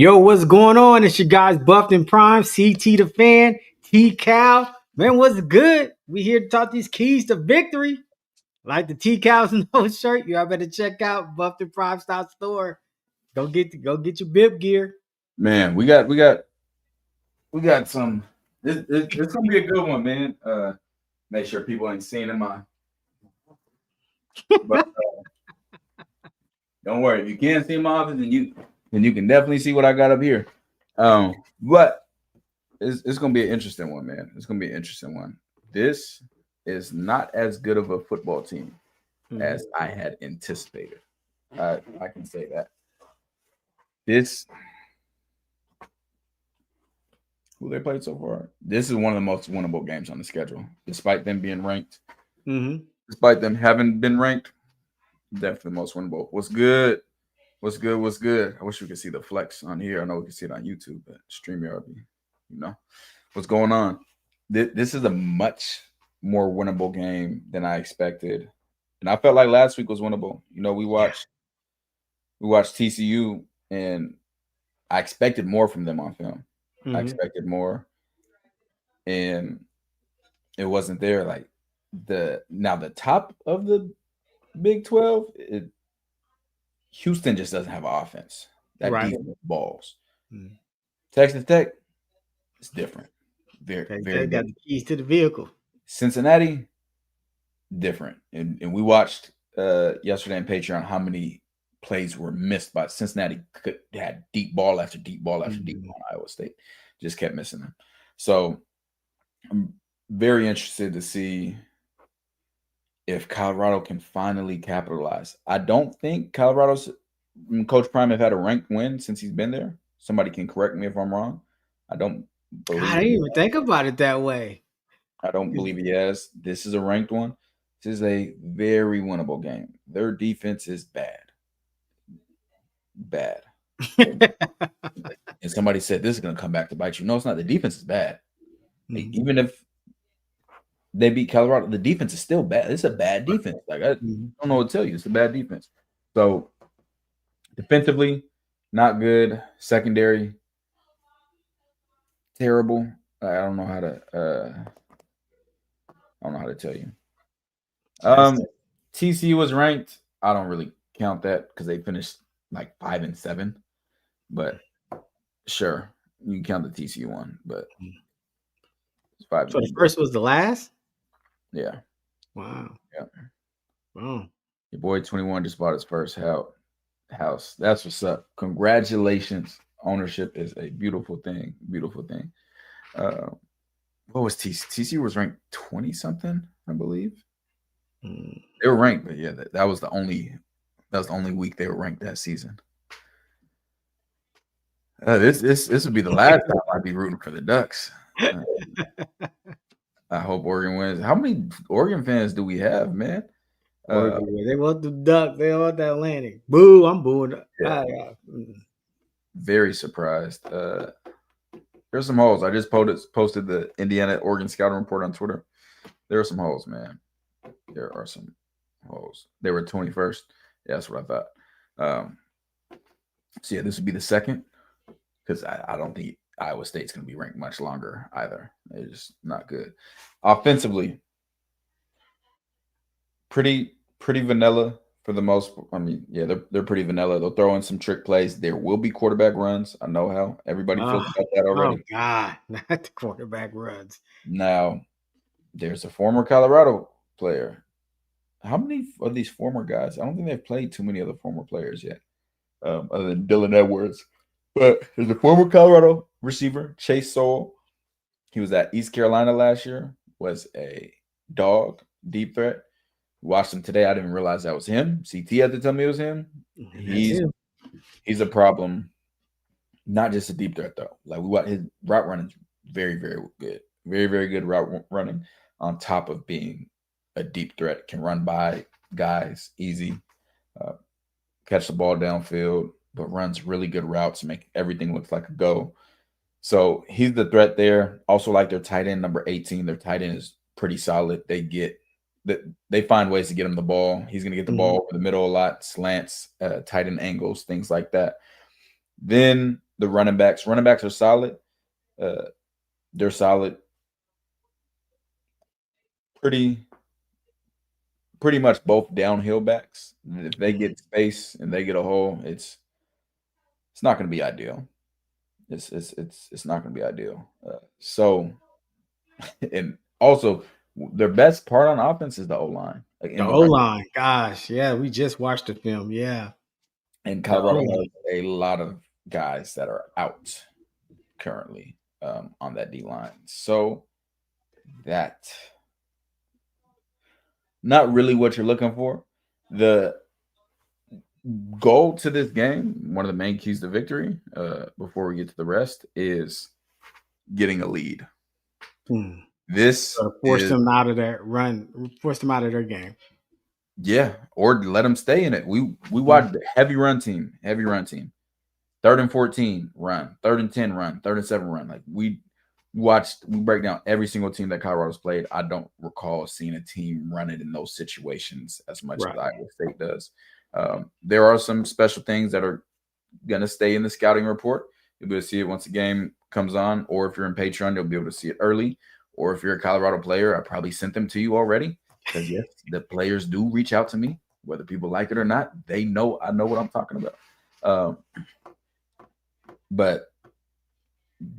Yo, what's going on? It's your guys Buffed and Prime, CT the Fan, T Cal. Man, what's good? We here to talk these keys to victory. Like the T Cal's no shirt, you all better check out Buffed and Prime Style Store. Go get your bib gear. Man, we got some. It's gonna be a good one, man. Make sure people ain't seen in my. But don't worry, if you can't see my office, then you can definitely see what I got up here. But it's gonna be an interesting one, man. It's gonna be an interesting one. This is not as good of a football team as I had anticipated. I can say that. This who they played so far. This is one of the most winnable games on the schedule, despite them being ranked. Despite them having been ranked, definitely the most winnable. What's good? What's good? What's good? I wish we could see the flex on here. I know we can see it on YouTube, but StreamYard, what's going on? This is a much more winnable game than I expected, and I felt like last week was winnable. We watched TCU, and I expected more from them on film. I expected more, and it wasn't there. Like the top of the Big 12, Houston just doesn't have offense. That Right. defense balls. Texas Tech, it's different. Very, They very got different. the keys to the vehicle. Cincinnati, different. And we watched yesterday on Patreon how many plays were missed by Cincinnati. Had deep ball after deep ball after deep ball on Iowa State. Just kept missing them. So I'm very interested to see if Colorado can finally capitalize. I don't think Colorado's Coach Prime have had a ranked win since he's been there. Somebody can correct me if I'm wrong. I don't believe. I didn't even think about it that way. I don't believe he has. This is a ranked one. This is a very winnable game. Their defense is bad. Bad. And somebody said this is going to come back to bite you. No, it's not. The defense is bad. Even if they beat Colorado, the defense is still bad. It's a bad defense. Like I don't know what to tell you. It's a bad defense. So defensively, not good. Secondary, terrible. I don't know how to tell you. TCU was ranked. I don't really count that because they finished like 5-7. But sure, you can count the TCU one. But it's 5. So the first was the last? Yeah. Wow. Yeah. Wow. Your boy 21 just bought his first house. That's what's up. Congratulations. Ownership is a beautiful thing. Beautiful thing. What was TCU? TCU was ranked 20 something, I believe. They were ranked, but yeah, that was the only week they were ranked that season. This would be the last time I'd be rooting for the Ducks. I hope Oregon wins. How many Oregon fans do we have, man? They want the Ducks. They want the Atlantic. Boo! I'm booing. Yeah. Very surprised. There's some holes. I just posted the Indiana Oregon scouting report on Twitter. There are some holes, man. There are some holes. They were 21st. Yeah, that's what I thought. So yeah, this would be the second because I don't think Iowa State's going to be ranked much longer either. They're just not good. Offensively, pretty vanilla for the most. I mean, yeah, they're pretty vanilla. They'll throw in some trick plays. There will be quarterback runs. I know how everybody feels about that already. Oh God, not the quarterback runs. Now, there's a former Colorado player. How many of these former guys? I don't think they've played too many of the former players yet, other than Dylan Edwards. But there's a former Colorado receiver, Chase Sowell. He was at East Carolina last year, was a dog, deep threat. Watched him today. I didn't realize that was him. CT had to tell me it was him. He's a problem. Not just a deep threat, though. Like his route running is very, very good. Very, very good route running on top of being a deep threat. Can run by guys easy, catch the ball downfield, but runs really good routes, make everything look like a go. So he's the threat there. Also like their tight end, number 18. Their tight end is pretty solid. They find ways to get him the ball. He's going to get the ball over the middle a lot, slants, tight end angles, things like that. Then the running backs. Running backs are solid. Uh, they're solid. Pretty pretty much both downhill backs. If they Mm. get space and they get a hole, it's not going to be ideal. It's not going to be ideal. So and also their best part on offense is the O line, like The in the O run. line, gosh, yeah, we just watched the film. Yeah, And the O Colorado line. has a lot of guys that are out currently on that D line. So that not really what you're looking for. The goal to this game, one of the main keys to victory, before we get to the rest, is getting a lead. Mm. This So to force is them out of that run, force them out of their game. yeah, or let them stay in it. We Mm. watched heavy run team, heavy run team. 3rd and 14, run. 3rd and 10, run. 3rd and 7, run. Like we break down every single team that Colorado's played. I don't recall seeing a team run it in those situations as much as Right. Iowa State does. There are some special things that are gonna stay in the scouting report. You'll be able to see it once the game comes on, or if you're in Patreon, you'll be able to see it early. Or if you're a Colorado player, I probably sent them to you already. Because yes, the players do reach out to me, whether people like it or not. They know I know what I'm talking about. Um, but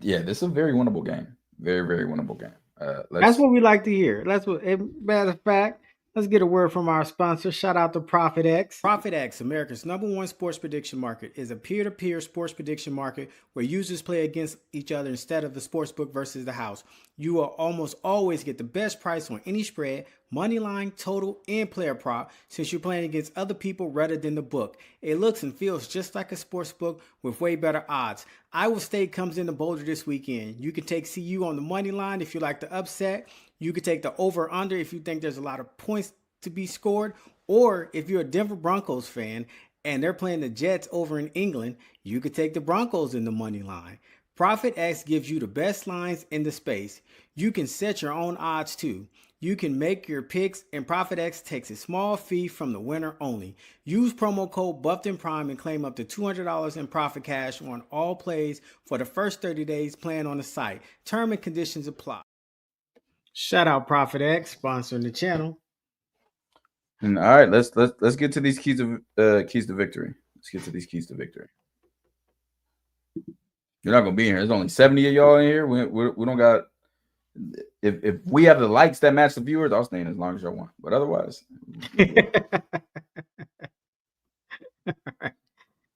yeah, this is a very winnable game. Very, very winnable game. That's Let's what we like to hear. That's what. Matter of fact, let's get a word from our sponsor. Shout out to Profit X. Profit X, America's #1 sports prediction market, is a peer-to-peer sports prediction market where users play against each other instead of the sportsbook versus the house. You will almost always get the best price on any spread, money line, total, and player prop since you're playing against other people rather than the book. It looks and feels just like a sports book with way better odds. Iowa State comes into Boulder this weekend. You can take CU on the money line if you like the upset. You can take the over under if you think there's a lot of points to be scored. Or if you're a Denver Broncos fan and they're playing the Jets over in England, you could take the Broncos in the money line. Profit X gives you the best lines in the space. You can set your own odds too. You can make your picks, and Profit X takes a small fee from the winner only. Use promo code BuffedInPrime and claim up to $200 in profit cash on all plays for the first 30 days playing on the site. Term and conditions apply. Shout out Profit X sponsoring the channel. all right. Let's get to these keys to victory. Let's get to these keys to victory. You're not gonna be in here. There's only 70 of y'all in here. We don't got. If we have the likes that match the viewers, I'll stay in as long as y'all want. But otherwise,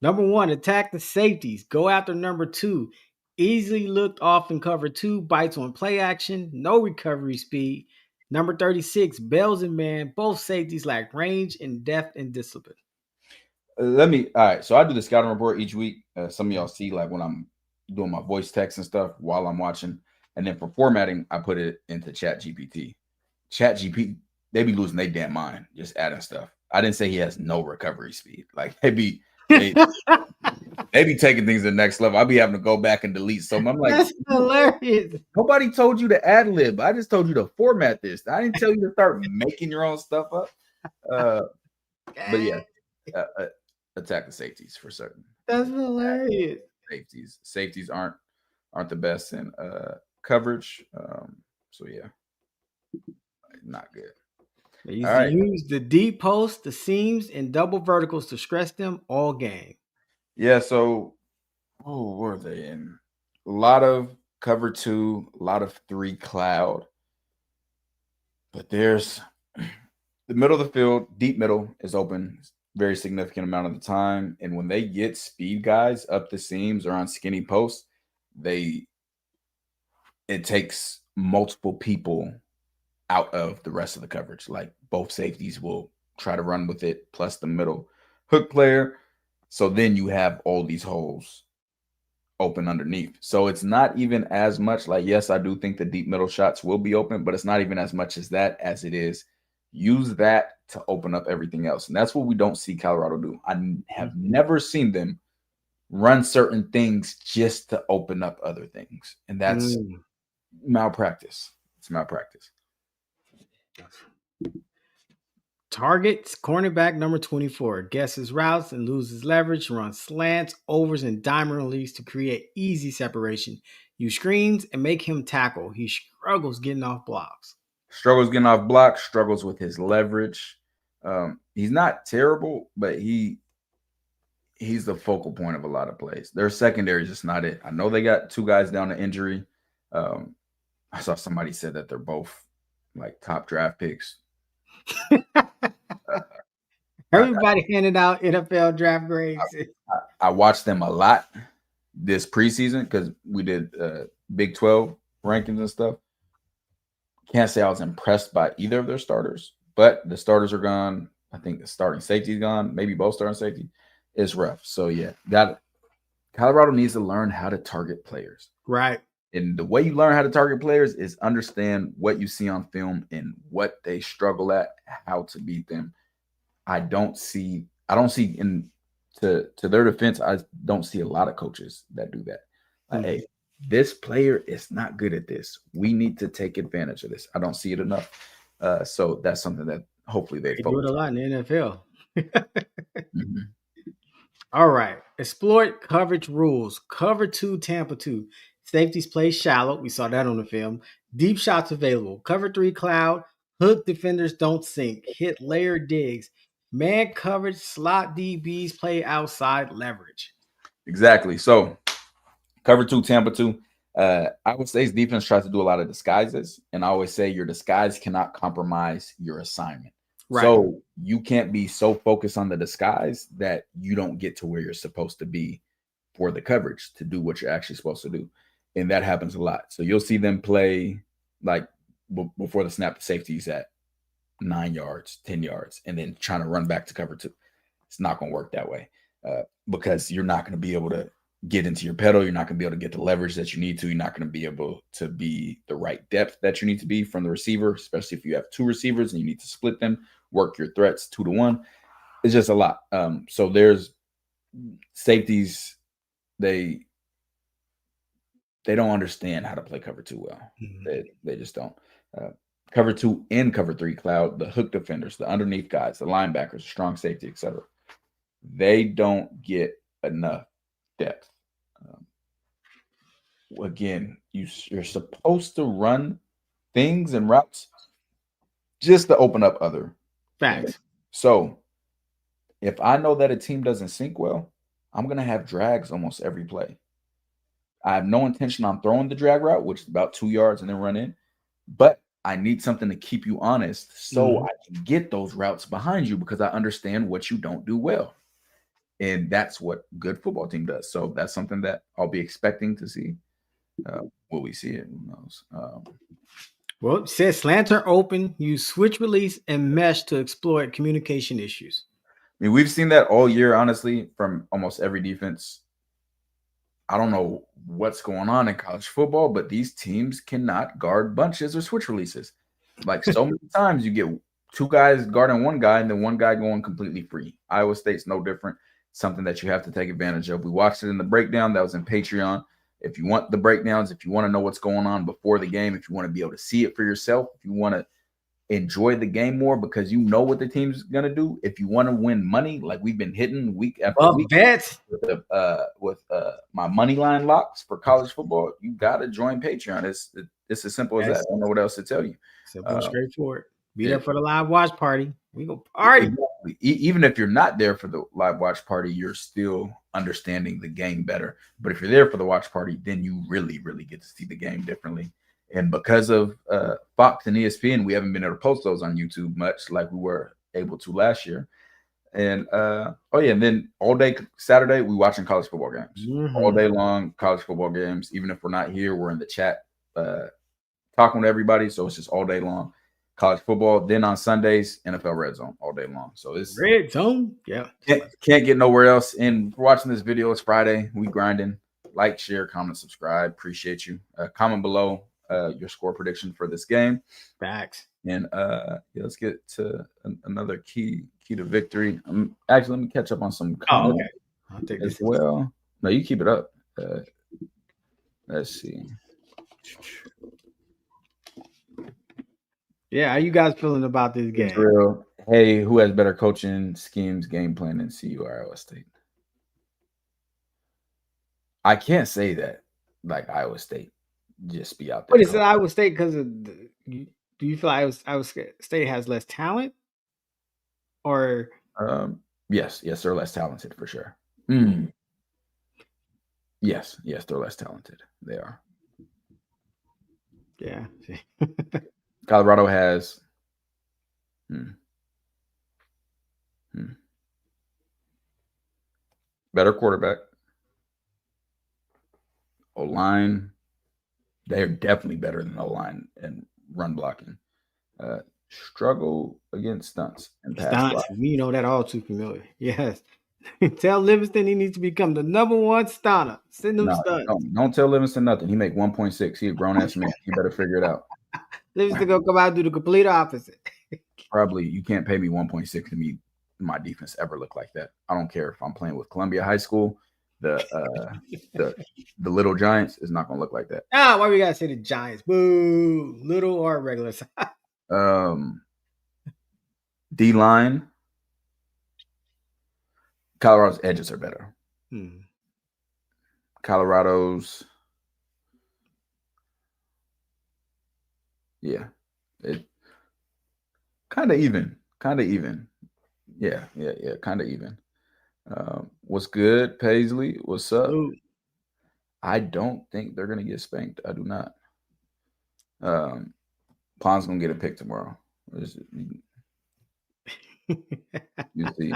Number 1, attack the safeties. Go after number 2. Easily looked off in cover 2, bites on play action, no recovery speed. Number 36, Bells and Man. Both safeties lack range and depth and discipline. let me. All right. So I do the scouting report each week. Some of y'all see like when I'm doing my voice text and stuff while I'm watching, and then for formatting, I put it into Chat GPT. Chat GPT, they be losing their damn mind just adding stuff. I didn't say he has no recovery speed. Like they they be taking things to the next level. I be having to go back and delete some. I'm like, That's hilarious. nobody told you to ad lib. I just told you to format this. I didn't tell you to start making your own stuff up. Uh, but yeah, attack the safeties for certain. That's hilarious. Safeties aren't the best in coverage. So yeah, not good. They All used to right. use the deep post, the seams, and double verticals to stress them all game. Yeah. So, oh, where are they in? A lot of cover 2, a lot of 3 cloud. But there's the middle of the field, deep middle is open very significant amount of the time. And when they get speed guys up the seams or on skinny posts, it takes multiple people out of the rest of the coverage. Like both safeties will try to run with it, plus the middle hook player. So then you have all these holes open underneath. So it's not even as much like, yes, I do think the deep middle shots will be open, but it's not even as much as that as it is use that to open up everything else. And that's what we don't see Colorado do. I have never seen them run certain things just to open up other things. And that's malpractice. It's malpractice. Targets cornerback number 24. Guesses routes and loses leverage. Runs slants, overs, and diamond release to create easy separation. Use screens and make him tackle. He struggles getting off blocks. Struggles getting off blocks, struggles with his leverage. He's not terrible, but he's the focal point of a lot of plays. Their secondary is just not it. I know they got two guys down to injury. I saw somebody said that they're both like top draft picks. Everybody handing out NFL draft grades. I watched them a lot this preseason because we did Big 12 rankings and stuff. Can't say I was impressed by either of their starters, but the starters are gone. I think the starting safety's gone. Maybe both starting safety. It's rough. So yeah, Colorado needs to learn how to target players. Right. And the way you learn how to target players is understand what you see on film and what they struggle at, how to beat them. I don't see in to their defense, I don't see a lot of coaches that do that. Hey, this player is not good at this. We need to take advantage of this. I don't see it enough. So that's something that hopefully they do it a lot in the NFL. Mm-hmm. All right. Exploit coverage rules. Cover 2, Tampa 2. Safeties play shallow. We saw that on the film. Deep shots available. Cover 3, cloud. Hook defenders don't sink. Hit layer digs. Man coverage, slot DBs play outside leverage. Exactly. So cover 2, Tampa 2. I would say his defense tries to do a lot of disguises. And I always say your disguise cannot compromise your assignment. Right. So you can't be so focused on the disguise that you don't get to where you're supposed to be for the coverage to do what you're actually supposed to do. And that happens a lot. So you'll see them play like before the snap, the safety's at 9 yards, 10 yards, and then trying to run back to cover 2. It's not going to work that way because you're not going to be able to get into your pedal. You're not going to be able to get the leverage that you need to. You're not going to be able to be the right depth that you need to be from the receiver, especially if you have 2 receivers and you need to split them, work your threats 2 to 1. It's just a lot. So there's safeties. They don't understand how to play cover 2 well. Mm-hmm. They just don't. Cover 2 and cover 3 cloud, the hook defenders, the underneath guys, the linebackers, strong safety, etc. They don't get enough depth. Again, you're supposed to run things and routes just to open up other facts. So if I know that a team doesn't sync well, I'm going to have drags almost every play. I have no intention on throwing the drag route, which is about 2 yards and then run in, but I need something to keep you honest so I can get those routes behind you because I understand what you don't do well. And that's what good football team does. So that's something that I'll be expecting to see. Will we see it? Who knows? Well, it says slants are open, use switch release and mesh to exploit communication issues. I mean, we've seen that all year, honestly, from almost every defense. I don't know what's going on in college football, but these teams cannot guard bunches or switch releases. Like so many times you get 2 guys guarding 1 guy and then 1 guy going completely free. Iowa State's no different. Something that you have to take advantage of. We watched it in the breakdown that was in Patreon. If you want the breakdowns, if you want to know what's going on before the game, if you want to be able to see it for yourself, if you want to enjoy the game more because you know what the team's going to do, if you want to win money like we've been hitting week after week bets with my money line locks for college football, you got to join Patreon. It's as simple as that. I don't know what else to tell you. Simple and straightforward. Be there for the live watch party. We go party. Exactly. Even if you're not there for the live watch party, you're still understanding the game better. But if you're there for the watch party, then you really, really get to see the game differently. And because of Fox and ESPN, we haven't been able to post those on YouTube much like we were able to last year. And and then all day Saturday, we watching college football games. All day long, college football games. Even if we're not here, we're in the chat talking with everybody. So it's just all day long. College football. Then on Sundays, NFL Red Zone all day long. So it's Red Zone. Yeah. Can't get nowhere else. And for watching this video, it's Friday. We grinding. Like, share, comment, subscribe. Appreciate you. Comment below your score prediction for this game. Facts. And let's get to another key to victory. Actually, let me catch up on some comments I'll take as well. No, you keep it up. Let's see. Yeah, how you guys feeling about this game? Israel Hey, who has better coaching schemes, game plan than CU or Iowa State? I can't say that like Iowa State just be out there What is it? coaching. Iowa State because of do you feel Iowa State has less talent or Yes, they're less talented for sure. hmm, Yes, they're less talented. They are. yeah. Colorado has hmm, hmm, better quarterback. O line, they're definitely better than O line and run blocking. Uh, struggle against stunts and pass Stunts. block. We know that all too familiar. Yes. Tell Livingston he needs to become the number one stunner. Send them No, stunts. don't tell Livingston nothing. He make 1.6. He a grown ass man. He better figure it out. Livingston gonna come out and do the complete opposite. Probably you can't pay me 1.6 to me my defense ever look like that. I don't care if I'm playing with Columbia High School. The the little Giants is not gonna look like that. Why we gotta say the Giants? Boo, little or regular size. Um, D line, Colorado's edges are better. Colorado's, yeah, it kind of even, Yeah, kind of even. What's good, Paisley? What's up? Salute. I don't think they're gonna get spanked. I do not. Pond's gonna get a pick tomorrow. You see,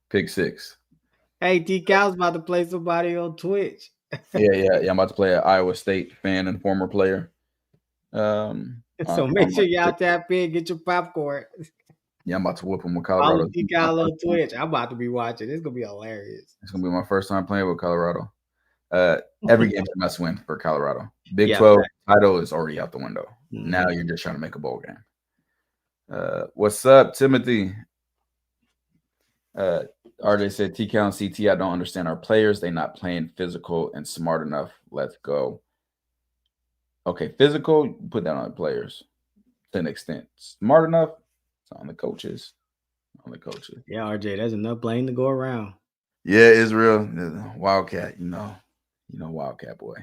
pick 6. Hey, T Cal's about to play somebody on Twitch. Yeah. I'm about to play an Iowa State fan and former player. So make sure y'all tap in, get your popcorn. Yeah, I'm about to whoop him with Follow Colorado. T Cal on Twitch. I'm about to be watching. It's gonna be hilarious. It's gonna be my first time playing with Colorado. Every game's a must win for Colorado. Big Yeah, 12 title is already out the window. mm-hmm. Now you're just trying to make a bowl game. What's up, Timothy? RJ said TCal and CT, I don't understand our players. They not playing physical and smart enough. Let's go. Okay, physical, put that on the players to an extent. Smart enough, it's on the coaches. Yeah, RJ, there's enough blame to go around. Yeah, Israel, Wildcat, you know, Wildcat boy.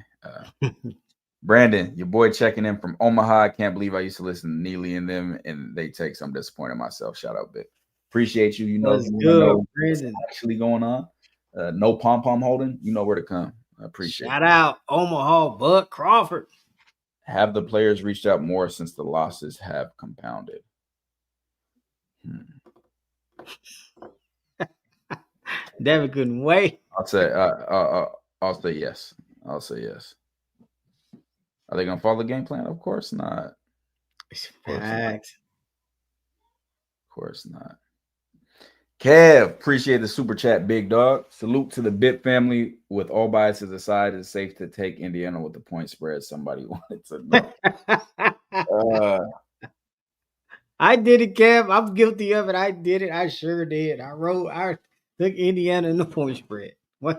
Brandon, your boy checking in from Omaha. I can't believe I used to listen to Neely and them, and they take some disappointed myself. Shout out, Big. Appreciate you. You know what's actually going on. No pom pom holding. You know where to come. I appreciate Shout out Omaha, Bud Crawford. Have the players reached out more since the losses have compounded? Devin couldn't wait. I'll say yes. I'll say yes. Are they gonna follow the game plan? Of course not. Of course not. Kev, appreciate the super chat, big dog. Salute to the Bit family. With all biases aside, it's safe to take Indiana with the point spread. Somebody wanted to know. I did it, Kev. I'm guilty of it. I did it. I sure did. I took Indiana in the point spread.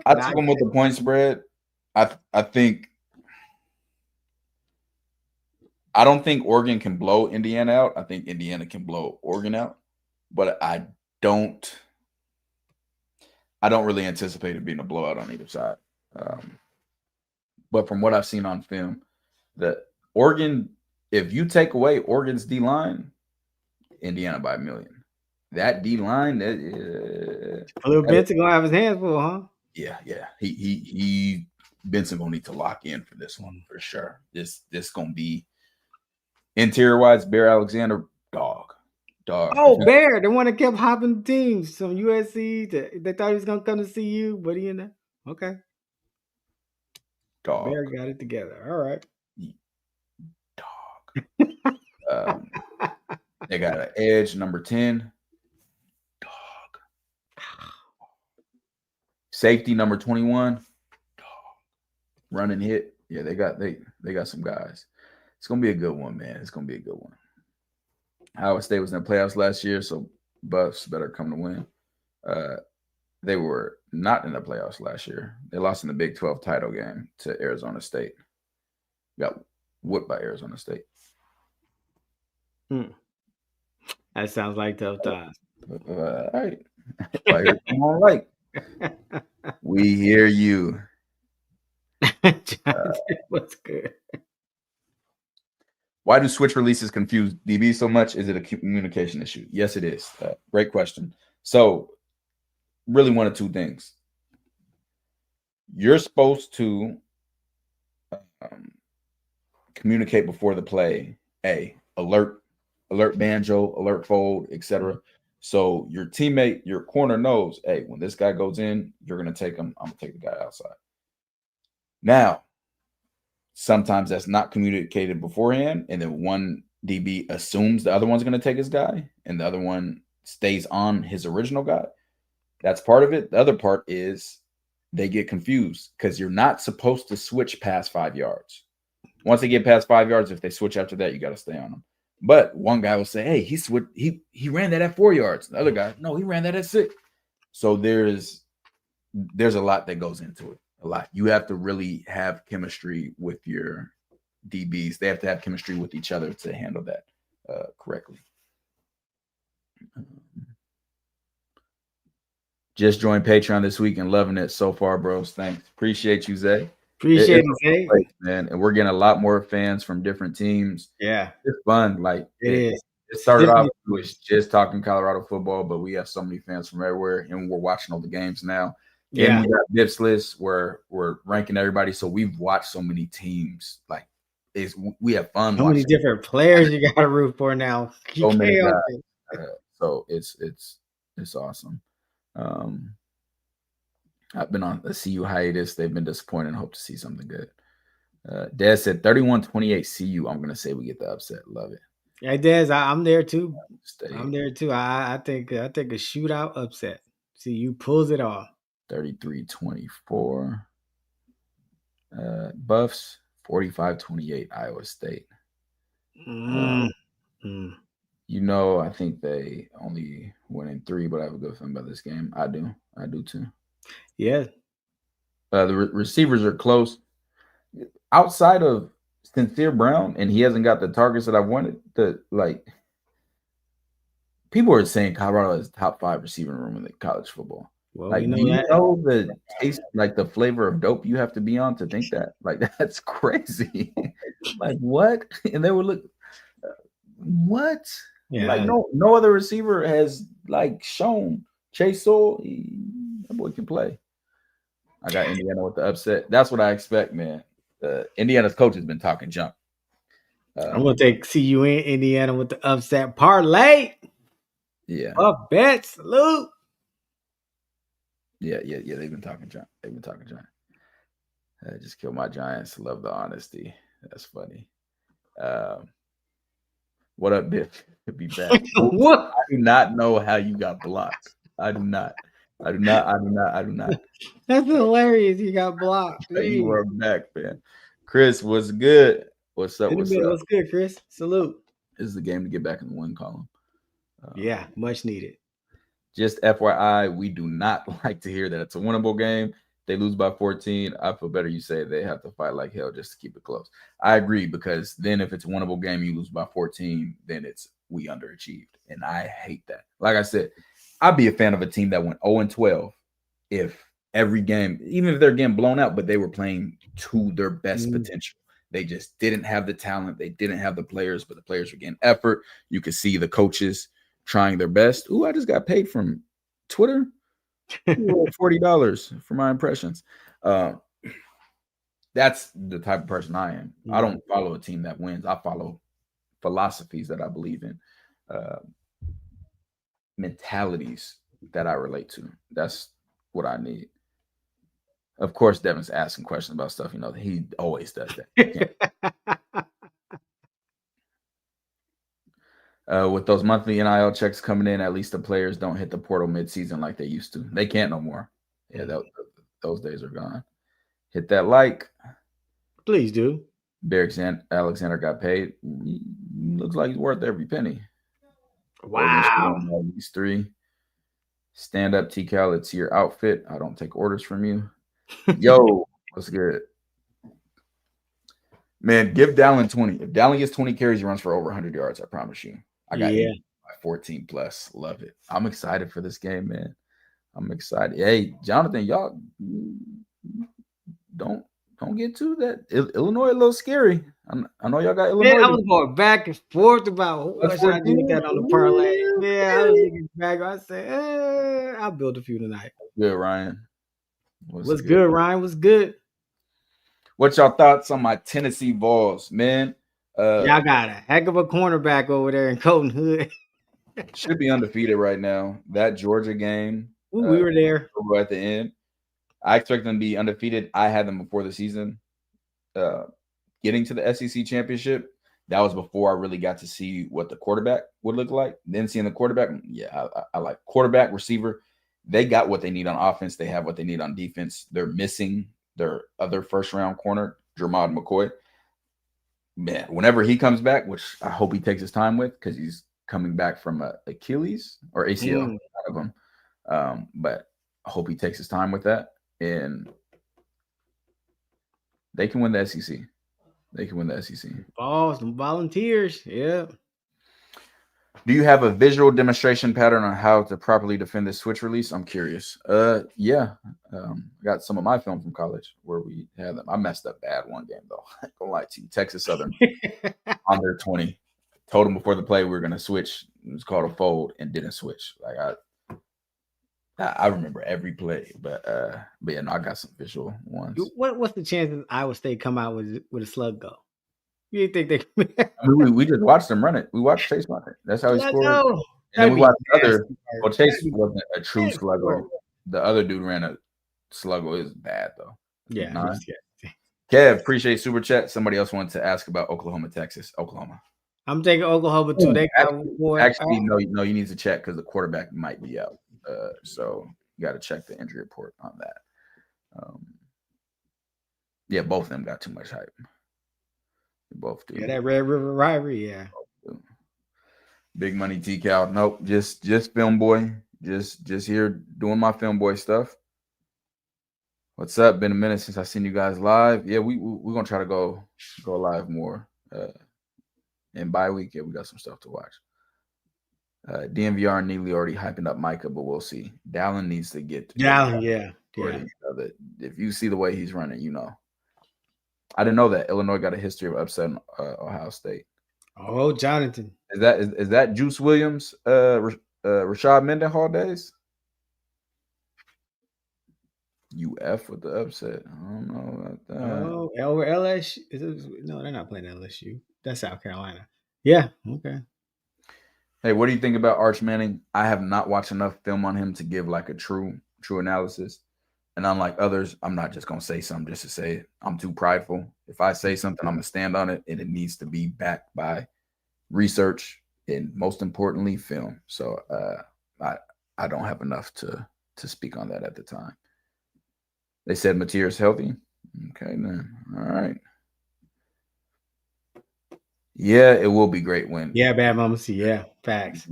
I took them with the point spread. I think I don't think Oregon can blow Indiana out. I think Indiana can blow Oregon out, but I don't really anticipate it being a blowout on either side. But from what I've seen on film, that Oregon, if you take away Oregon's D line, Indiana by 1 million. That D line, Little Benson gonna have his hands full, huh? Yeah. He Benson gonna need to lock in for this one for sure. This gonna be interior wise. Bear Alexander, dog. Oh, Bear, the one that kept hopping teams from USC. They thought he was gonna come to see you, but he in there. Okay. Dog. Bear got it together. All right. Dog. They got an edge, number 10. Dog. Safety, number 21. Dog. Run and hit. Yeah, they got some guys. It's gonna be a good one, man. It's gonna be a good one. Iowa State was in the playoffs last year, so Buffs better come to win. They were not in the playoffs last year. They lost in the Big 12 title game to Arizona State. Got whooped by Arizona State. That sounds like tough times. All right. If I hear someone like, we hear you. Jonathan, what's good? Why do switch releases confuse DB so much? Is it a communication issue? Yes, it is. Great question. So, really, one of two things. You're supposed to um, communicate before the play. Alert banjo, alert fold, etc. So your teammate, your corner knows, hey, when this guy goes in, you're gonna take him. I'm gonna take the guy outside. Now, sometimes that's not communicated beforehand, and then one DB assumes the other one's gonna take his guy, and the other one stays on his original guy. That's part of it. The other part is they get confused because you're not supposed to switch past 5 yards. Once they get past 5 yards, if they switch after that, you got to stay on them. But one guy will say, "Hey, he ran that at 4 yards." The other guy, no, he ran that at 6. So there's a lot that goes into it. A lot. You have to really have chemistry with your DBs. They have to have chemistry with each other to handle that correctly. Just joined Patreon this week and loving it so far, bros. Thanks. Appreciate you, Zay. Appreciate It's it, a Zay. place, man. And we're getting a lot more fans from different teams. Yeah, It's fun. Like it is. it started off Different- with just talking Colorado football, but we have so many fans from everywhere, and we're watching all the games now. And Yeah, we got dips lists where we're ranking everybody. So we've watched so many teams. Like we have fun so many watching different players you got to root for now. You so many can't help guys. it. So it's awesome. Um, I've been on a CU hiatus. They've been disappointed. Hope to see something good. Dad said 31-28 CU. I'm gonna say we get the upset. Love it. Yeah, Des, I'm there too. Stay I'm there too. I think a shootout upset. See, you pulls it off. 33-24. Buffs 45-28 Iowa State. Mm. Mm. You know, I think they only win in 3, but I have a good feeling about this game. I do too. Yeah, The receivers are close. Outside of Sincere Brown, and he hasn't got the targets that I wanted. People are saying Colorado is top 5 receiving room in the college football. well, we Like, do know you that. know the taste, like the flavor of dope you have to be on to think that? Like, that's crazy. Like, what? And they would look, what? Like, Yeah, no other receiver has like shown Chase Soul. That boy can play. I got Indiana with the upset. That's what I expect, man. Indiana's coach has been talking junk. I'm gonna take CU in Indiana with the upset parlay. Yeah, Buff bet salute. yeah. They've been talking junk. Just kill my Giants. Love the honesty. That's funny. What up, Biff? Be back. What? I do not know how you got blocked. I do not. That's hilarious. You got blocked. You Jeez. are back, man. Chris, what's good? What's up? In the What's middle. up? What's good, Chris? Salute. This is the game to get back in the win column. Yeah, much needed. Just FYI, we do not like to hear that it's a winnable game. They lose by 14. I feel better you say they have to fight like hell just to keep it close. I agree, because then if it's a winnable game, you lose by 14, then it's we underachieved. And I hate that. Like I said, I'd be a fan of a team that went 0-12 if every game, even if they're getting blown out, but they were playing to their best potential. They just didn't have the talent. They didn't have the players, but the players were getting effort. You could see the coaches trying their best. Ooh, I just got paid from Twitter. $40 for my impressions. That's the type of person I am. I don't follow a team that wins. I follow philosophies that I believe in, mentalities that I relate to. That's what I need. Of course, Devin's asking questions about stuff. You know, he always does that. With those monthly NIL checks coming in, at least the players don't hit the portal mid-season like they used to. They can't no more. Yeah, those days are gone. Hit that like. Please do. Derek Alexander got paid. Looks like he's worth every penny. Wow. These 3. Stand up, T-Cal. It's your outfit. I don't take orders from you. Yo, what's good? Man, give Dallin 20. If Dallin gets 20 carries, he runs for over 100 yards. I promise you. I got 14 plus. Love it. I'm excited for this game, man. I'm excited. Hey, Jonathan, y'all don't don't get too that. Illinois a little scary. I know y'all got Man, Illinois. I was going back and forth about Plus what should I do with 14. that on the parlay. Man, I was looking back. I said, I'll build a few tonight. Good, Ryan. What's What's good? good, Ryan? What's good? What's y'all thoughts on my Tennessee Vols, man? Y'all got a heck of a cornerback over there in Colton Hood. Should be undefeated right now. That Georgia game Ooh, we were there. at the end. I expect them to be undefeated. I had them before the season. Getting to the SEC championship, that was before I really got to see what the quarterback would look like. Then seeing the quarterback, yeah, I like quarterback, receiver. They got what they need on offense. They have what they need on defense. They're missing their other first-round corner, Jermod McCoy. Man, whenever he comes back, which I hope he takes his time with because he's coming back from Achilles or ACL, one of them. But I hope he takes his time with that, and they can win the SEC. They can win the SEC. Balls, some volunteers. Yeah. Do you have a visual demonstration pattern on how to properly defend the switch release? I'm curious. Yeah. I got some of my film from college where we had them. I messed up bad one game though. I don't lie to you. Texas Southern on their 20. Told them before the play we were gonna switch. It was called a fold and didn't switch. Like I remember every play, but yeah, no, I got some visual ones. What's the chances Iowa State come out with a slug go? You think they? I mean, we just watched them run it. We watched Chase run it. That's how he scored. Go. And then we watched the other. Well, Chase wasn't a true sluggo. The other dude ran a sluggo. It was bad though. Yeah. Kev, appreciate super chat. Somebody else wanted to ask about Oklahoma, Texas. Oklahoma. I'm taking Oklahoma too. They got actually no. You need to check because the quarterback might be out. So you got to check the injury report on that. Yeah, both of them got too much hype. They both do. Yeah, that Red River rivalry. Yeah. Big money T-Cal. Nope, just film boy. Just here doing my film boy stuff. What's up? Been a minute since I seen you guys live. Yeah, we're gonna try to go live more. And bye week, yeah, we got some stuff to watch. DMVR and Neely already hyping up Micah, but we'll see. Dallin needs to get Dallin, yeah. If you see the way he's running, you know. I didn't know that Illinois got a history of upsetting Ohio State. Oh, Jonathan. Is that Juice Williams, Rashad Mendenhall days? UF with the upset. I don't know about that. Oh, over LSU? No, they're not playing LSU. That's South Carolina. Yeah. Okay. Hey, what do you think about Arch Manning? I have not watched enough film on him to give like a true analysis. And unlike others, I'm not just gonna say something just to say it. I'm too prideful. If I say something, I'm gonna stand on it, and it needs to be backed by research and most importantly, film. So I don't have enough to speak on that at the time. They said Mateer's healthy. Okay, then. All right. Yeah, it will be great when. Yeah, bad moments. Yeah, facts.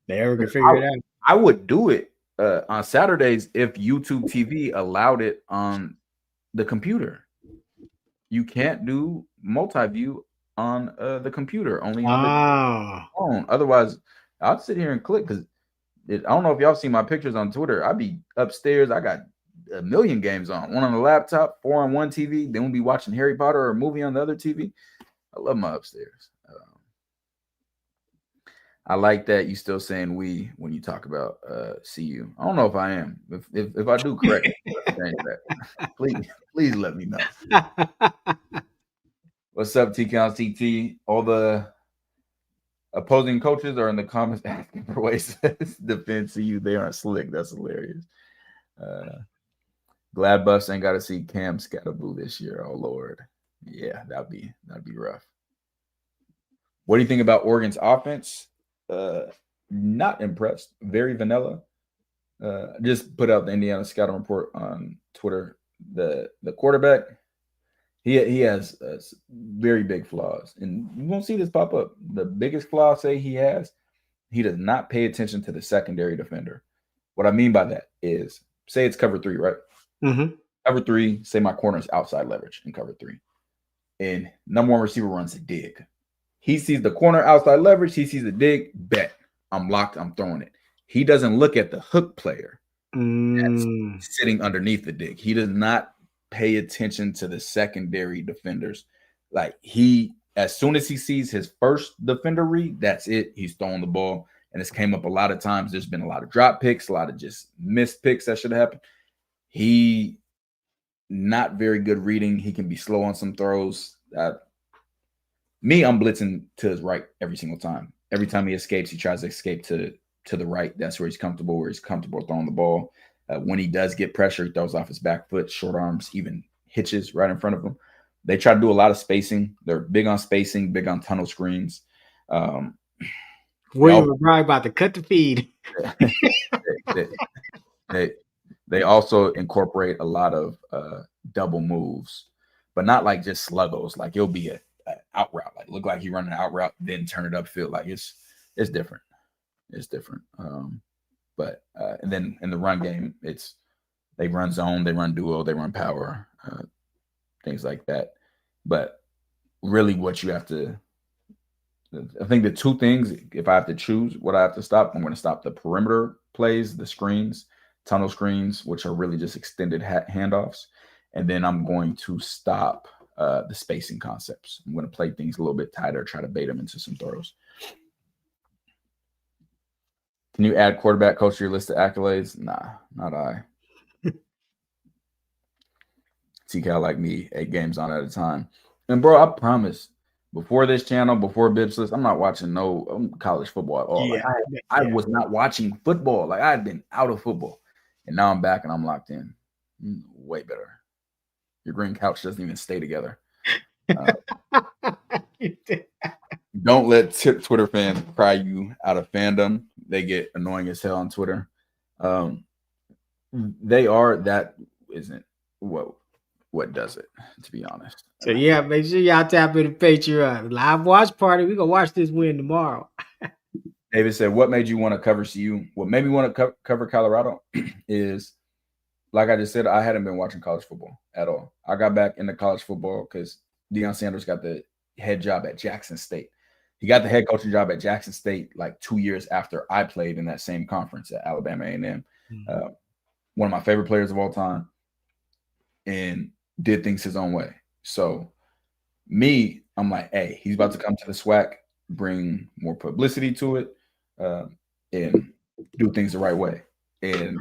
They ever can figure it out. I would do it on Saturdays if YouTube TV allowed it on the computer. You can't do multi-view on the computer, only on the phone. Otherwise, I'll sit here and click because I don't know if y'all see my pictures on Twitter. I'd be upstairs. I got a million games on. One on the laptop, 4 on one TV. Then we'll be watching Harry Potter or a movie on the other TV. I love my upstairs. I like that you still saying we when you talk about CU. I don't know if I am. If I do correct, please let me know. What's up, T-Count TT? All the opposing coaches are in the comments asking for ways to defend CU. They aren't slick. That's hilarious. Glad Buffs ain't got to see Cam Scatterboo this year. Oh Lord, yeah, that'd be rough. What do you think about Oregon's offense? Not impressed. Very vanilla. Just put out the Indiana scouting report on Twitter. The quarterback, he has very big flaws, and you won't see this pop up. The biggest flaw, say he has, he does not pay attention to the secondary defender. What I mean by that is, say it's cover 3, right? Mm-hmm. Cover 3. Say my corner is outside leverage in cover 3, and number one receiver runs a dig. He sees the corner outside leverage. He sees the dig, bet. I'm locked, I'm throwing it. He doesn't look at the hook player that's Mm. sitting underneath the dig. He does not pay attention to the secondary defenders. Like as soon as he sees his first defender read, that's it. He's throwing the ball. And it's came up a lot of times. There's been a lot of drop picks, a lot of just missed picks that should have happened. He not very good reading. He can be slow on some throws. I'm blitzing to his right every single time. Every time he escapes, he tries to escape to the right. That's where he's comfortable throwing the ball. When he does get pressure, he throws off his back foot, short arms, even hitches right in front of him. They try to do a lot of spacing. They're big on spacing, big on tunnel screens. William was right about to cut the feed. they also incorporate a lot of double moves, but not like just sluggos. Like it'll be a out route, like look like he running an out route, then turn it upfield. Like it's different. It's different. But and then in the run game, they run zone, they run duo, they run power, things like that. But really, what you have to, I think the two things, if I have to choose what I have to stop, I'm going to stop the perimeter plays, the screens, tunnel screens, which are really just extended handoffs, and then I'm going to stop the spacing concepts. I'm going to play things a little bit tighter, try to bait them into some throws. Can you add quarterback coach to your list of accolades? Nah, not I. TCal like me, 8 games on at a time. And bro, I promise, before this channel, before Bibsless, I'm not watching no college football at all. Yeah, like I was not watching football. Like I had been out of football. And now I'm back and I'm locked in. Way better. Your green couch doesn't even stay together. Don't let Twitter fans cry you out of fandom. They get annoying as hell on Twitter. That isn't what does it, to be honest. So yeah, make sure y'all tap into Patreon. Live watch party. We're gonna watch this win tomorrow. David said, what made you want to cover CU? What made me want to cover Colorado is, like I just said, I hadn't been watching college football at all. I got back into college football because Deion Sanders got the head job at Jackson State. He got the head coaching job at Jackson State like 2 years after I played in that same conference at Alabama A&M. One of my favorite players of all time, and did things his own way. So I'm like, hey, he's about to come to the SWAC, bring more publicity to it, and do things the right way. And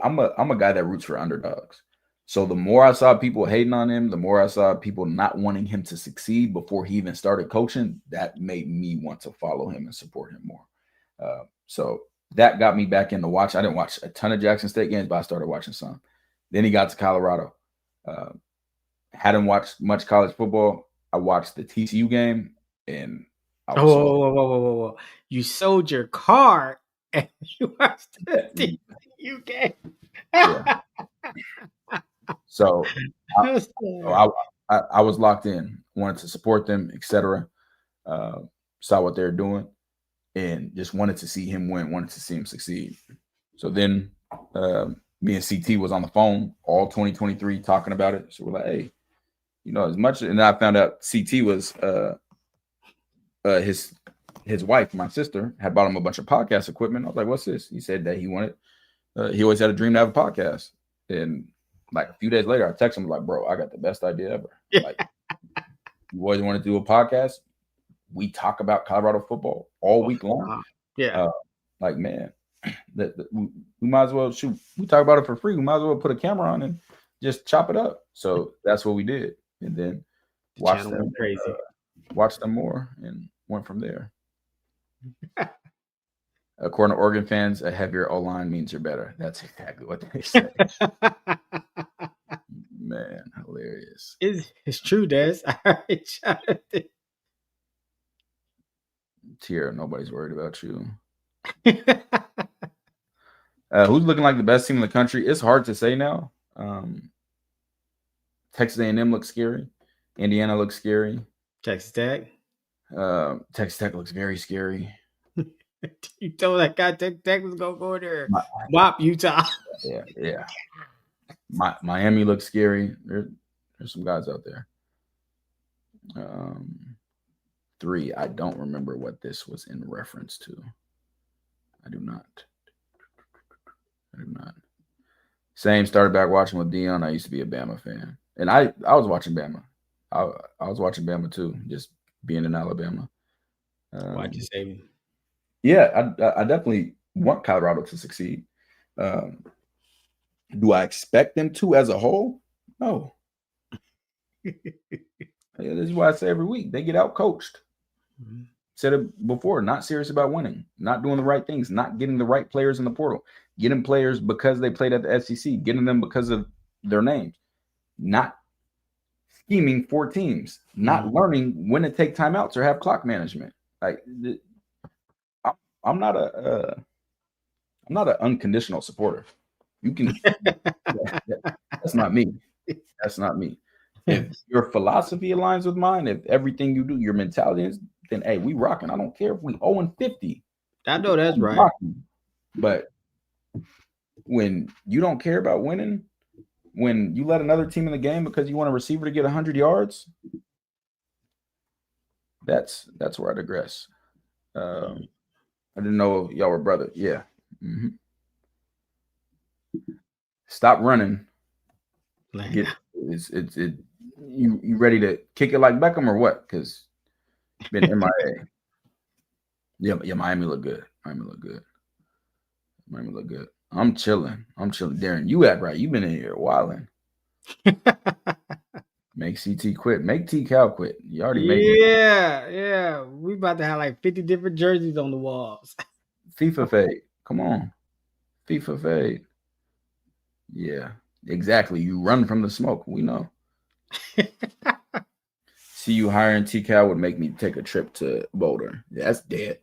I'm a guy that roots for underdogs. So the more I saw people hating on him, the more I saw people not wanting him to succeed before he even started coaching, that made me want to follow him and support him more. So that got me back into watch. I didn't watch a ton of Jackson State games, but I started watching some. Then he got to Colorado. Hadn't watched much college football. I watched the TCU game, and I was whoa. You sold your car and you watched the TCU game. Yeah. So I was locked in, wanted to support them, etc. Saw what they're doing, and just wanted to see him win, wanted to see him succeed. So then me and CT was on the phone all 2023 talking about it. So we're like, hey, as much, and I found out CT was his wife, my sister, had bought him a bunch of podcast equipment. I was like, what's this? He said that he wanted, he always had a dream to have a podcast. And like a few days later, I texted him like, bro, I got the best idea ever. Like, you always want to do a podcast? We talk about Colorado football all week long. Yeah. Like, man, we might as well shoot. We talk about it for free. We might as well put a camera on and just chop it up. So that's what we did. And then watched them more and went from there. According to Oregon fans, a heavier O-line means you're better. That's exactly what they say. Man, hilarious. It's true, Des. All right, Tier, nobody's worried about you. Who's looking like the best team in the country? It's hard to say now. Texas A&M looks scary. Indiana looks scary. Texas Tech. Texas Tech looks very scary. You told that guy Texas Tech was gonna go there. Mop Utah. Yeah. Miami looks scary. There's some guys out there. 3. I don't remember what this was in reference to. I do not. I do not. Same. Started back watching with Dion. I used to be a Bama fan, and I was watching Bama. I was watching Bama too, just being in Alabama. Why'd you Um, say? yeah, I definitely want Colorado to succeed. Um, do I expect them to as a whole? No. Yeah, this is why I say every week they get out coached. Said it before, not serious about winning, not doing the right things, not getting the right players in the portal, getting players because they played at the SEC, getting them because of their names, not scheming for teams, not learning when to take timeouts or have clock management. Like I'm not I'm not an unconditional supporter. You can that's not me. That's not me. If your philosophy aligns with mine, if everything you do, your mentality is, then hey, we rocking. I don't care if we 0-50. I know that's I'm right. rocking. But when you don't care about winning, when you let another team in the game because you want a receiver to get 100 yards, that's where I digress. I didn't know y'all were brothers. Yeah. Mm-hmm. Stop running. Get it. You ready to kick it like Beckham or what? Because been MIA. Yeah, Miami look good. Miami look good. Miami look good. I'm chilling. Darren, you act right. You've been in here wilding. Make CT quit. Make T Cal quit. You already made me. Yeah. We about to have like 50 different jerseys on the walls. FIFA fade. Come on. FIFA fade. Yeah, exactly. You run from the smoke. We know. See you hiring T Cal would make me take a trip to Boulder. Yeah, that's dead.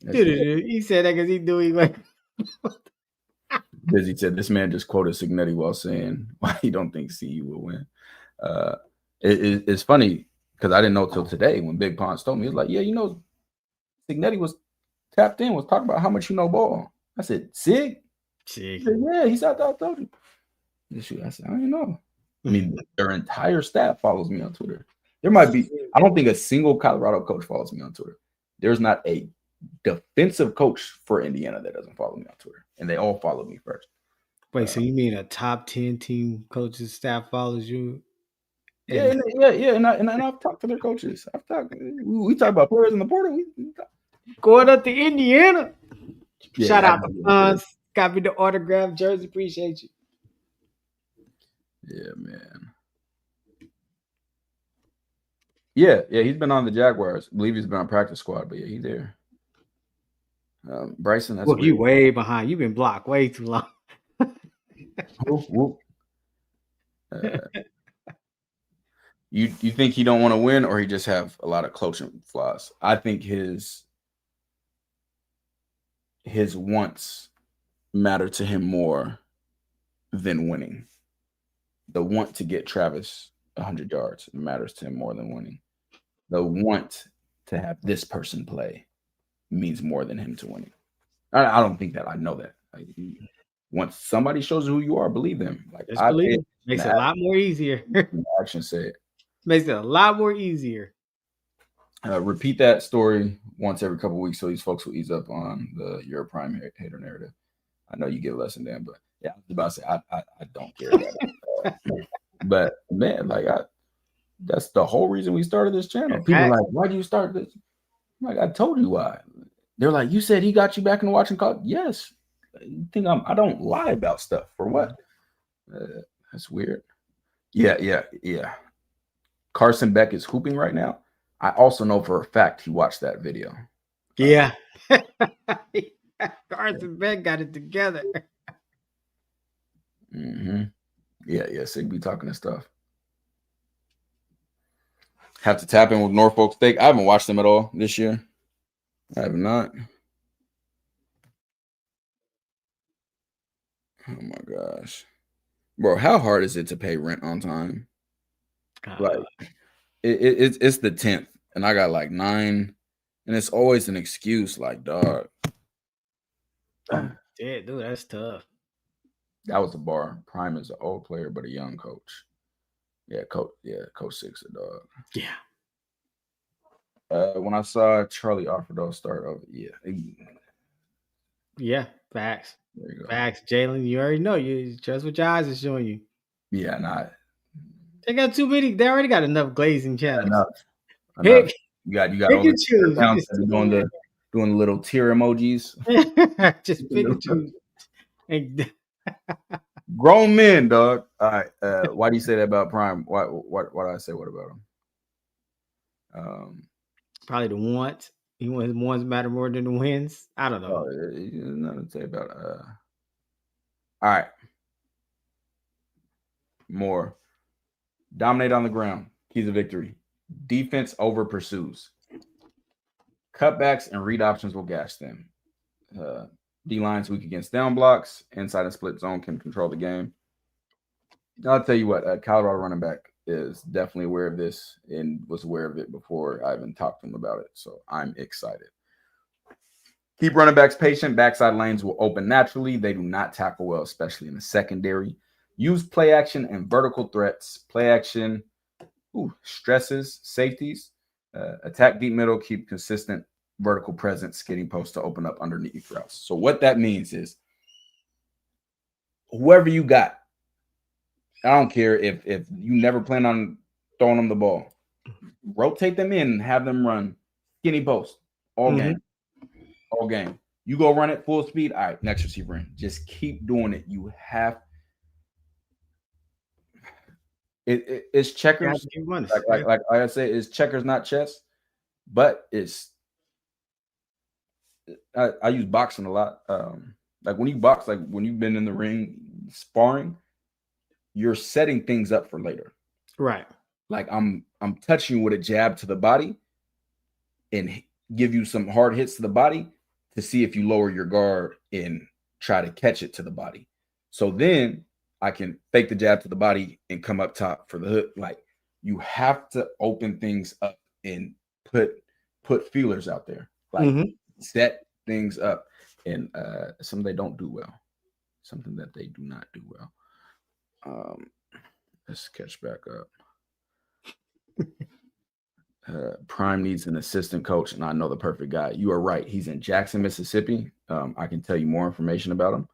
That's dead. He said that because he knew he like. Busy said this man just quoted Signetti while saying why he don't think CU will win. Uh, it's funny because I didn't know till today when Big Ponce told me. He was like, yeah, Signetti was tapped in, was talking about how much you know ball. I said, Sig? He said, yeah, he said, I told you. I said, I don't know. I mean, their entire staff follows me on Twitter. There might be, I don't think a single Colorado coach follows me on Twitter. There's not a defensive coach for Indiana that doesn't follow me on Twitter. And they all follow me first. Wait, so you mean a top 10 team coaches staff follows you? Yeah. And I've talked to their coaches. We talk about players in the portal. Going up to Indiana. Shout Yeah, out to Hans. Got me the autograph jersey. Appreciate you. Yeah, man. Yeah, he's been on the Jaguars. I believe he's been on practice squad, but yeah, he's there. Bryson, that's Look, you weird. way behind. You've been blocked way too long. Whoop, whoop. You think he don't want to win, or he just have a lot of coaching flaws? I think his wants matter to him more than winning. The want to get Travis 100 yards matters to him more than winning. The want to have this person play means more than him to winning. I don't think that. I know that. Like, once somebody shows who you are, believe them. Like Just I believe pay it. Makes it a lot more easier. action say it. Makes it a lot more easier. Repeat that story once every couple of weeks so these folks will ease up on the You're a Prime hater narrative. I know you get less than that, but yeah, I was about to say I don't care about it. But man, like that's the whole reason we started this channel. People are like, why do you start this? I'm like, I told you why. They're like, you said he got you back into watching college. Yes. You think I don't lie about stuff for what? That's weird. Yeah. Carson Beck is hooping right now. I also know for a fact he watched that video. Yeah. Carson Beck got it together. Mm-hmm. Yeah. Sig be talking this stuff. Have to tap in with Norfolk State. I haven't watched them at all this year. I have not. Oh my gosh. Bro, how hard is it to pay rent on time? Like it's the 10th and I got like 9 and it's always an excuse like dog. Yeah, dude, that's tough. That was the bar. Prime is an old player but a young coach. Yeah, coach 6 a dog. Yeah. When I saw Charlie Offerdahl start over, Yeah, facts. There you go. Facts. Jalen, you already know. You trust what your eyes are showing you. Yeah, not They got too many. They already got enough glazing channels. enough. Enough. Pick, You got pick all the and Twitter choose. You accounts just that are sit doing the little tear emojis. there. Just pick and choose. And Grown men, dog. All right. Why do you say that about Prime? Why did I say what about him? probably the wants. He wants ones matter more than the wins. I don't know. There's nothing to say about all right. More. Dominate on the ground. Keys of victory. Defense over pursues. Cutbacks and read options will gash them. D line's weak against down blocks. Inside and split zone can control the game. I'll tell you what, Colorado running back is definitely aware of this and was aware of it before I even talked to him about it. So I'm excited. Keep running backs patient. Backside lanes will open naturally. They do not tackle well, especially in the secondary. Use play action and vertical threats. Play action stresses safeties. Attack deep middle. Keep consistent vertical presence. Getting post to open up underneath routes. So what that means is whoever you got, I don't care if you never plan on throwing them the ball. Rotate them in and have them run skinny post all game. All game. You go run it full speed. All right, next receiver in. Just keep doing it. You have it's checkers. Like I say, it's checkers, not chess. But it's I use boxing a lot. Like when you box, like when you've been in the ring sparring, you're setting things up for later. Right. Like I'm touching you with a jab to the body and give you some hard hits to the body to see if you lower your guard and try to catch it to the body. So then I can fake the jab to the body and come up top for the hook. Like you have to open things up and put feelers out there. Like set things up. And something they don't do well. Something that they do not do well. Let's catch back up. Prime needs an assistant coach, and I know the perfect guy. You are right. He's in Jackson, Mississippi. I can tell you more information about him.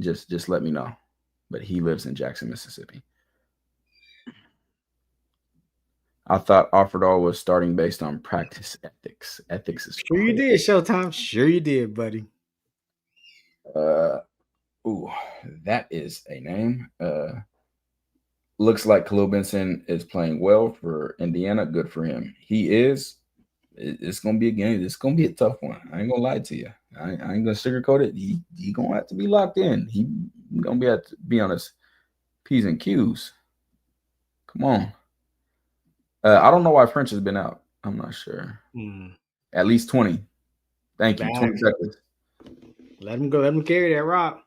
Just let me know. But he lives in Jackson, Mississippi. I thought Offerdahl was starting based on practice ethics. Ethics is sure you did, Showtime. Sure you did, buddy. That is a name. Looks like Khalil Benson is playing well for Indiana. Good for him. He is. It's gonna be a game. It's gonna be a tough one. I ain't gonna lie to you. I ain't gonna sugarcoat it. He gonna have to be locked in. He gonna have to be on his P's and Q's. Come on. I don't know why French has been out. I'm not sure. At least 20. Thank you. 20 seconds. Let him go. Let him carry that rock.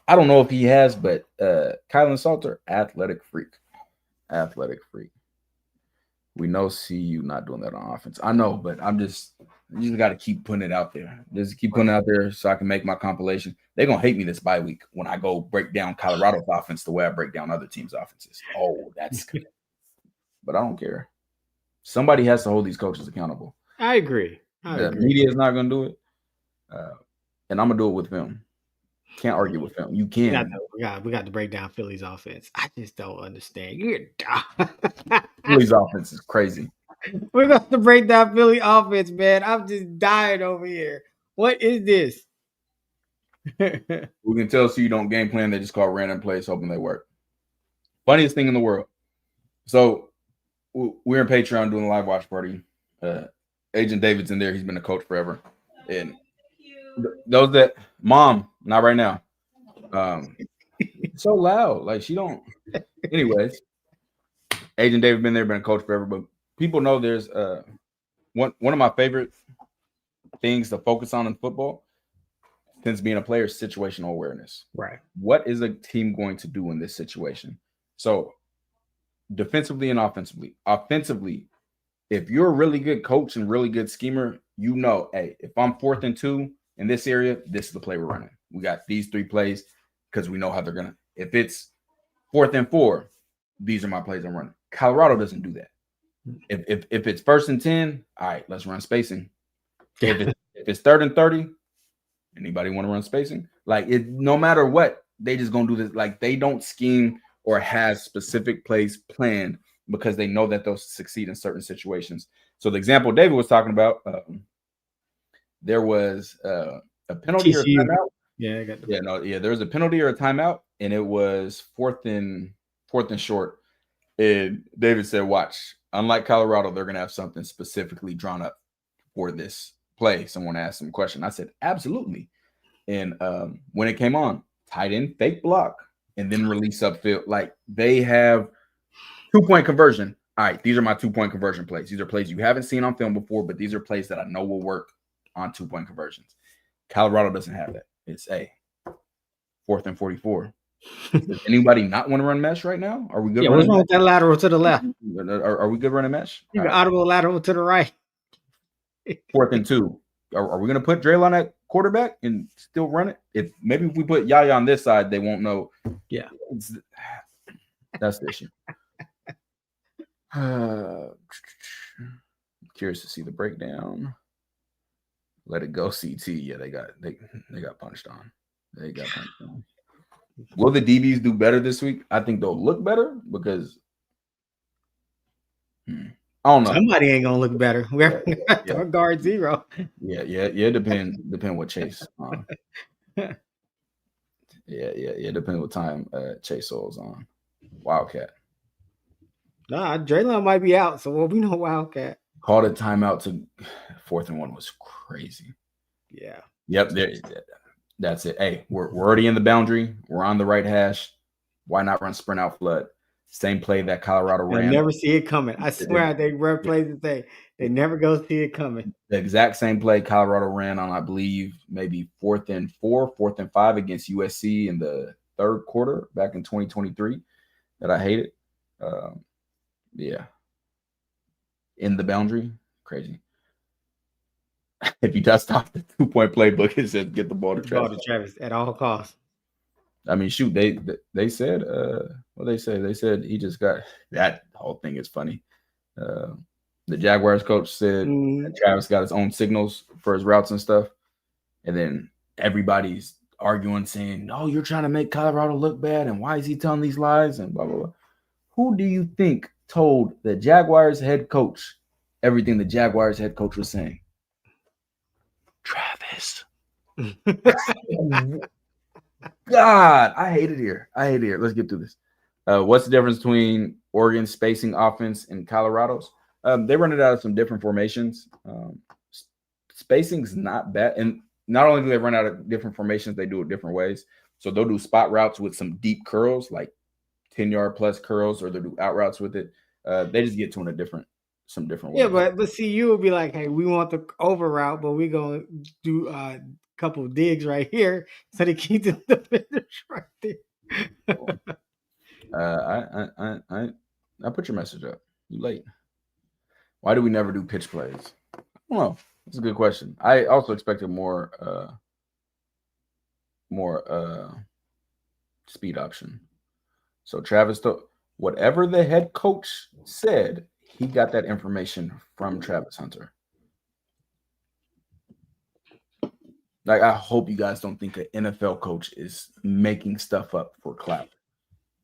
I don't know if he has, but Kylan Salter, athletic freak. Athletic freak. We know CU not doing that on offense. I know, but you just got to keep putting it out there. Just keep putting it out there so I can make my compilation. They're going to hate me this bye week when I go break down Colorado's offense the way I break down other teams' offenses. Oh, that's good. But I don't care. Somebody has to hold these coaches accountable. I agree. The media is not going to do it. And I'm going to do it with film. Can't argue with film. You can. We got to break down Philly's offense. I just don't understand. Philly's offense is crazy. We're going to break down Philly offense, man. I'm just dying over here. What is this? We can tell you don't game plan. They just call random plays, hoping they work. Funniest thing in the world. So we're in Patreon doing a live watch party. Agent David's in there. He's been a coach forever. And those that mom, not right now. So loud. Like she don't. Anyways, Agent David been there, been a coach forever. But people know there's one of my favorite things to focus on in football since being a player is situational awareness. Right. What is a team going to do in this situation? So defensively and offensively. Offensively, if you're a really good coach and really good schemer, you know, hey, if I'm 4th and 2 in this area, this is the play we're running. We got these 3 plays because we know how they're going to. If it's 4th and 4, these are my plays I'm running. Colorado doesn't do that. If it's 1st and 10, all right, let's run spacing. If it's 3rd and 30, Anybody want to run spacing? Like it, no matter what, they just gonna do this. Like they don't scheme or have specific plays planned because they know that they'll succeed in certain situations. So the example David was talking about, there was a penalty or a TCU. timeout. Yeah, I got the. Yeah, no, yeah, there was a penalty or a timeout, and it was fourth and short. And David said, "Watch, unlike Colorado, they're gonna have something specifically drawn up for this play." Someone asked some question. I said, "Absolutely." And when it came on, tight end fake block and then release upfield. Like they have 2-point conversion. All right, these are my 2-point conversion plays. These are plays you haven't seen on film before, but these are plays that I know will work on 2-point conversions. Colorado doesn't have that. It's a 4th and 44. Does anybody not want to run mesh right now? Are we good Yeah, what's running wrong mesh? with that lateral to the left? Are we good running mesh? You All can right. audible lateral to the right. 4th and 2. Are we going to put Draylon at quarterback and still run it? If we put Yaya on this side, they won't know. Yeah. That's the issue. Curious to see the breakdown. Let it go, CT. Yeah, they got punched on. They got punched on. Will the DBs do better this week? I think they'll look better because I don't know. Somebody ain't gonna look better. We're guard 0. Yeah. Depend what Chase. Yeah. Depends what time Chase Souls on. Wildcat. Nah, Draylon might be out, so we know Wildcat. Called a timeout to 4th and 1 was crazy. Yeah. Yep. That's it. Hey, we're already in the boundary. We're on the right hash. Why not run sprint out flood? Same play that Colorado ran. Never see it coming. I swear they run plays the same. They never go see it coming. The exact same play Colorado ran on, I believe, maybe 4th and 4, 4th and 5 against USC in the 3rd quarter back in 2023 that I hated. Yeah. In the boundary. Crazy. If you dust off the 2-point playbook, it says get the ball to Travis. At all costs. I mean, shoot, they said what they say. They said he just got that whole thing is funny. The Jaguars coach said that Travis got his own signals for his routes and stuff, and then everybody's arguing, saying, "Oh, you're trying to make Colorado look bad, and why is he telling these lies?" and blah blah blah. Who do you think told the Jaguars head coach everything the Jaguars head coach was saying? Travis. God, I hate it here. Let's get through this. What's the difference between Oregon's spacing offense and Colorado's? They run it out of some different formations. Spacing's not bad. And not only do they run out of different formations, they do it different ways. So they'll do spot routes with some deep curls, like 10-yard plus curls, or they'll do out routes with it. They just get to it in some different ways. Yeah, but see, you will be like, hey, we want the over route, but we're going to do a couple of digs right here so they keep the defenders right there. I put your message up. You late. Why do we never do pitch plays? I don't know. That's a good question. I also expected more speed option. So Travis, whatever the head coach said, he got that information from Travis Hunter. Like, I hope you guys don't think an NFL coach is making stuff up for clout,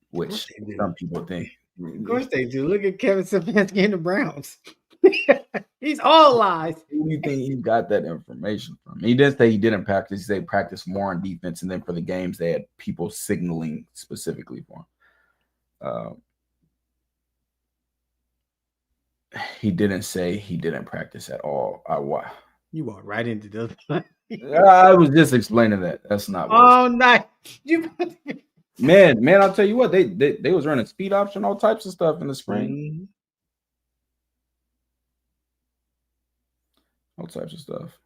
which some people think. Of course they do. Look at Kevin Stefanski and the Browns. He's all lies. Who do you think he got that information from? He didn't say he didn't practice. He said practice more on defense, and then for the games, they had people signaling specifically for him. He didn't say he didn't practice at all. You walked right into this. I was just explaining that. That's not. Oh, nice. Man, I'll tell you what. They was running speed option, all types of stuff in the spring. Mm-hmm. All types of stuff.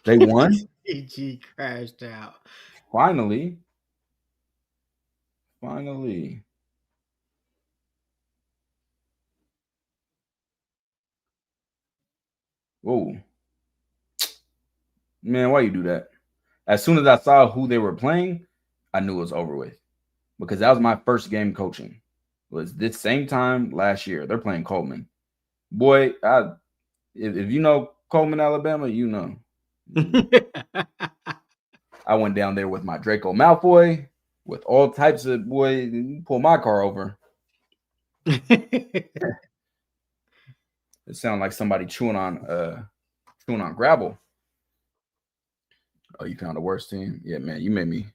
They won. CG crashed out. Finally. Whoa. Man, why you do that? As soon as I saw who they were playing, I knew it was over with. Because that was my first game coaching. It was this same time last year. They're playing Coleman. Boy, if you know Coleman, Alabama, you know. I went down there with my Draco Malfoy, with all types of pull my car over. It sounded like somebody chewing on gravel. Oh, you found the worst team? Yeah, man, you made me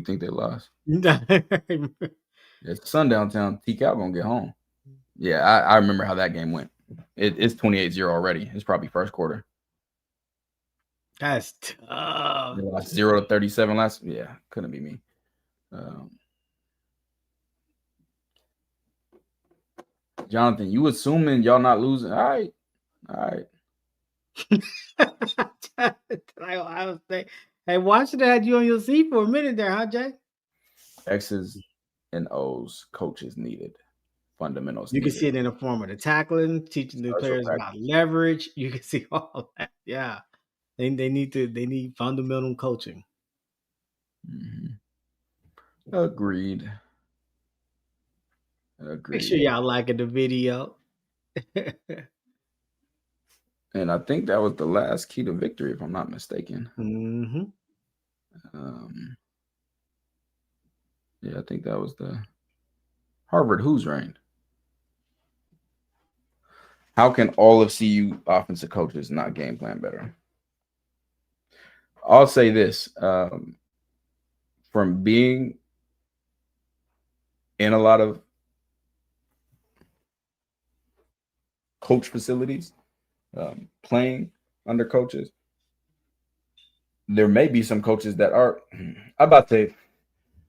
think they lost. It's sundown town. T-Cal gonna get home. Yeah, I remember how that game went. It's 28-0 already. It's probably first quarter. That's tough. They lost 0-37 last. Yeah, couldn't be me. Jonathan, you assuming y'all not losing? All right. I was saying, hey, Washington had you on your seat for a minute there, huh, Jay? X's and O's coaches needed. Fundamentals. You can see it in the form of the tackling, teaching the players about leverage. You can see all that. Yeah. They need fundamental coaching. Mm-hmm. Agreed. Make sure y'all liking the video. And I think that was the last key to victory, if I'm not mistaken. Mm-hmm. Yeah, I think that was the Harvard Who's reigned. How can all of CU offensive coaches not game plan better? I'll say this. From being in a lot of coach facilities, playing under coaches, there may be some coaches that are, I'm about to say,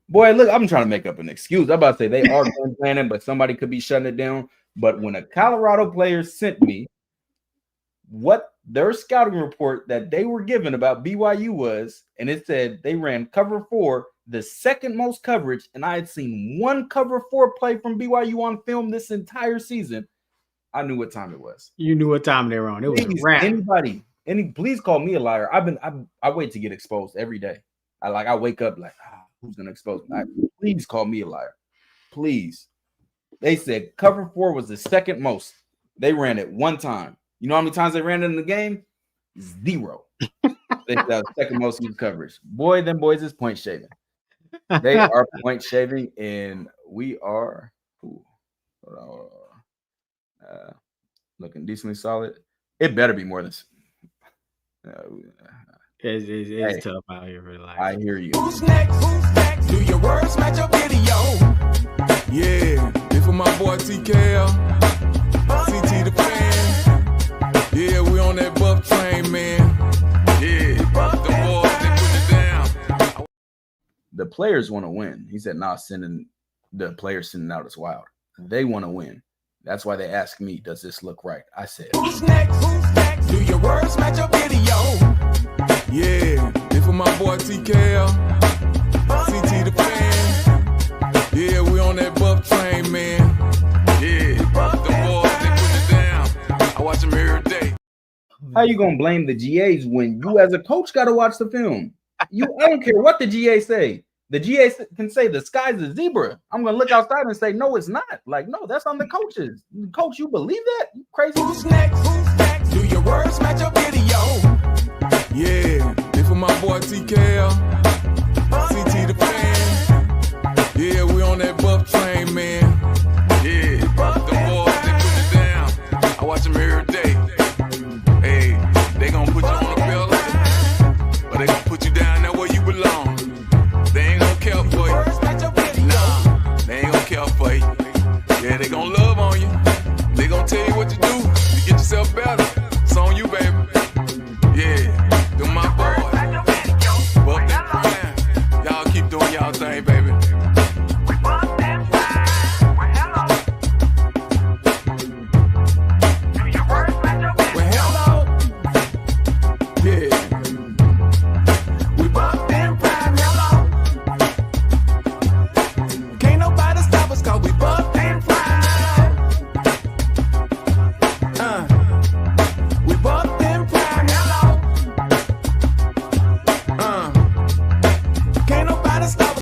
boy, look, I'm trying to make up an excuse. I'm about to say they are game planning, but somebody could be shutting it down. But when a Colorado player sent me what their scouting report that they were given about BYU was, and it said they ran cover 4, the second most coverage, and I had seen one cover 4 play from BYU on film this entire season, I knew what time it was. You knew what time they were on. It was a wrap. Please call me a liar. I wait to get exposed every day. I wake up like, who's gonna expose me? Please call me a liar. Please. They said cover 4 was the second most. They ran it one time. You know how many times they ran it in the game? 0. They said that was second most used coverage. Boy, them boys is point shaving. They are point shaving, and we are looking decently solid. It better be more than. It's tough out here for life. I hear you. Who's next? Do your words match your video? Yeah, this for my boy TKL, CT the fan. Yeah, we on that buff train, man. Yeah, the boys, they put it down. The players want to win. He said, the players sending out is wild. They want to win. That's why they ask me, does this look right? I said, who's next? Do your words match your video? Yeah, this for my boy TKL, CT the fan. Yeah, we on that buff train, man. Yeah, the boys, they put it down. I watch them every day. How you gonna blame the GAs when you as a coach got to watch the film? I don't care what the GA say. The GA can say the sky's a zebra. I'm gonna look outside and say, no, it's not. Like, no, that's on the coaches. Coach, you believe that? You crazy? Who's next? Do your words match your video? Yeah, this for my boy TKL, CT the fan. Yeah, we on that buff train, man. Yeah, the boys, they put it down. I watch them every day. Hey, they gonna put you on a belt, or they gonna put you down there where you belong. They ain't gonna care for you. Nah, they ain't gonna care for you. Yeah, they gonna love